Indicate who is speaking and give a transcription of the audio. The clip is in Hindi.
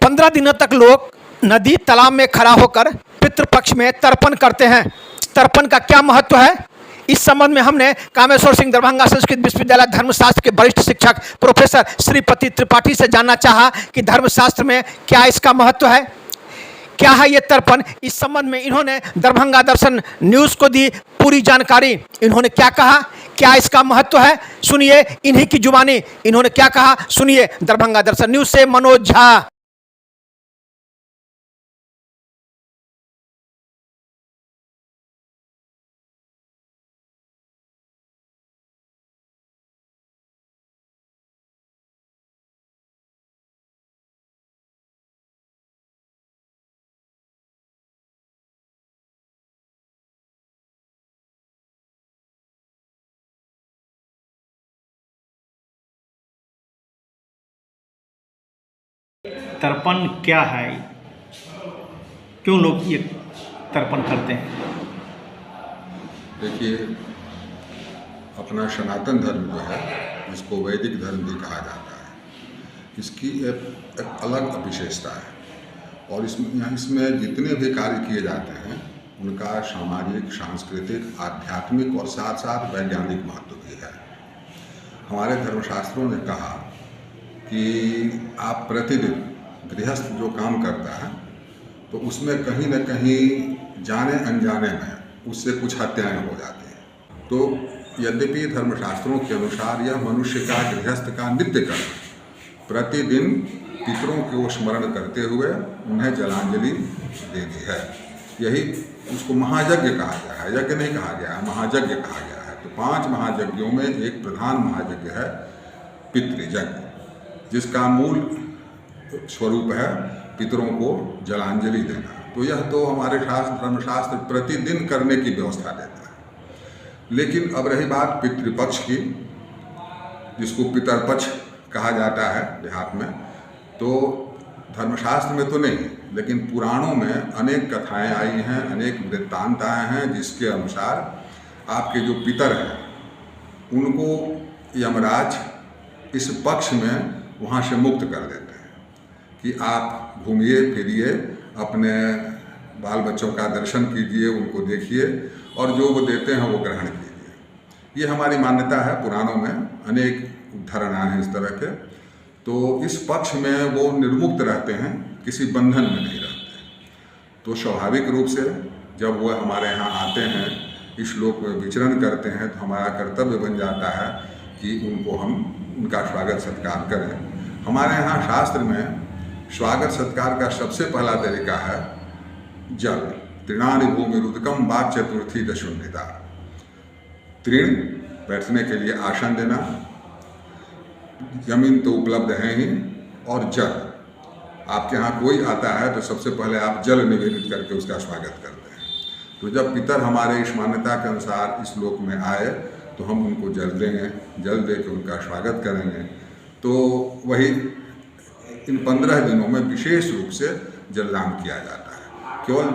Speaker 1: 15 दिनों तक लोग नदी तालाब में खड़ा होकर पितृपक्ष में तर्पण करते हैं। तर्पण का क्या महत्व है, इस संबंध में हमने कामेश्वर सिंह दरभंगा संस्कृत विश्वविद्यालय धर्मशास्त्र के वरिष्ठ शिक्षक प्रोफेसर श्रीपति त्रिपाठी से जानना चाहा कि धर्मशास्त्र में क्या इसका महत्व है, क्या है ये तर्पण। इस संबंध में इन्होंने दरभंगा दर्शन न्यूज़ को दी पूरी जानकारी। इन्होंने क्या कहा, क्या इसका महत्व है, सुनिए इन्हीं की जुबानी इन्होंने क्या कहा, सुनिए दरभंगा दर्शन न्यूज़ से मनोज झा।
Speaker 2: तर्पण क्या है, क्यों लोग ये तर्पण करते हैं?
Speaker 3: देखिए, अपना सनातन धर्म जो है इसको वैदिक धर्म भी कहा जाता है। इसकी एक अलग विशेषता है और इसमें जितने भी कार्य किए जाते हैं उनका सामाजिक, सांस्कृतिक, आध्यात्मिक और साथ साथ वैज्ञानिक महत्व भी है। हमारे धर्मशास्त्रों ने कहा कि आप प्रतिदिन गृहस्थ जो काम करता है तो उसमें कहीं न कहीं जाने अनजाने में उससे कुछ हत्याएं हो जाती हैं। तो यद्यपि धर्मशास्त्रों के अनुसार यह मनुष्य का, गृहस्थ का नित्य कर्म प्रतिदिन पितरों को स्मरण करते हुए उन्हें जलांजलि देनी है। यही उसको महायज्ञ कहा गया है, यज्ञ नहीं कहा गया है, महायज्ञ कहा गया है। तो 5 महायज्ञों में एक प्रधान महायज्ञ है पितृयज्ञ, जिसका मूल स्वरूप है पितरों को जलांजलि देना। तो यह तो हमारे धर्मशास्त्र प्रतिदिन करने की व्यवस्था देता है। लेकिन अब रही बात पितृपक्ष की, जिसको पितरपक्ष कहा जाता है देहात में, तो धर्मशास्त्र में तो नहीं लेकिन पुराणों में अनेक कथाएं आई हैं, अनेक वृत्तांत आए हैं, जिसके अनुसार आपके जो पितर हैं उनको यमराज इस पक्ष में वहाँ से मुक्त कर देते हैं कि आप घूमिए फिरिए, अपने बाल बच्चों का दर्शन कीजिए, उनको देखिए और जो वो देते हैं वो ग्रहण कीजिए। ये हमारी मान्यता है, पुराणों में अनेक उदाहरण आए हैं इस तरह के। तो इस पक्ष में वो निर्मुक्त रहते हैं, किसी बंधन में नहीं रहते। तो स्वाभाविक रूप से जब वो हमारे यहाँ आते हैं, इस लोक में विचरण करते हैं, तो हमारा कर्तव्य बन जाता है कि उनको हम उनका स्वागत सत्कार करें। हमारे यहाँ शास्त्र में स्वागत सत्कार का सबसे पहला तरीका है जल। तृणानि भूमि रुदकम बाच चतुर्थी दशुन्निता। तृण बैठने के लिए आसन देना, जमीन तो उपलब्ध है ही, और जल। आपके यहाँ कोई आता है तो सबसे पहले आप जल निवेदित करके उसका स्वागत करते हैं। तो जब पितर हमारे इस मान्यता के अनुसार इस लोक में आए तो हम उनको जल देंगे, जल दे के उनका स्वागत करेंगे। तो वही इन 15 दिनों में विशेष रूप से जलदान किया जाता है। केवल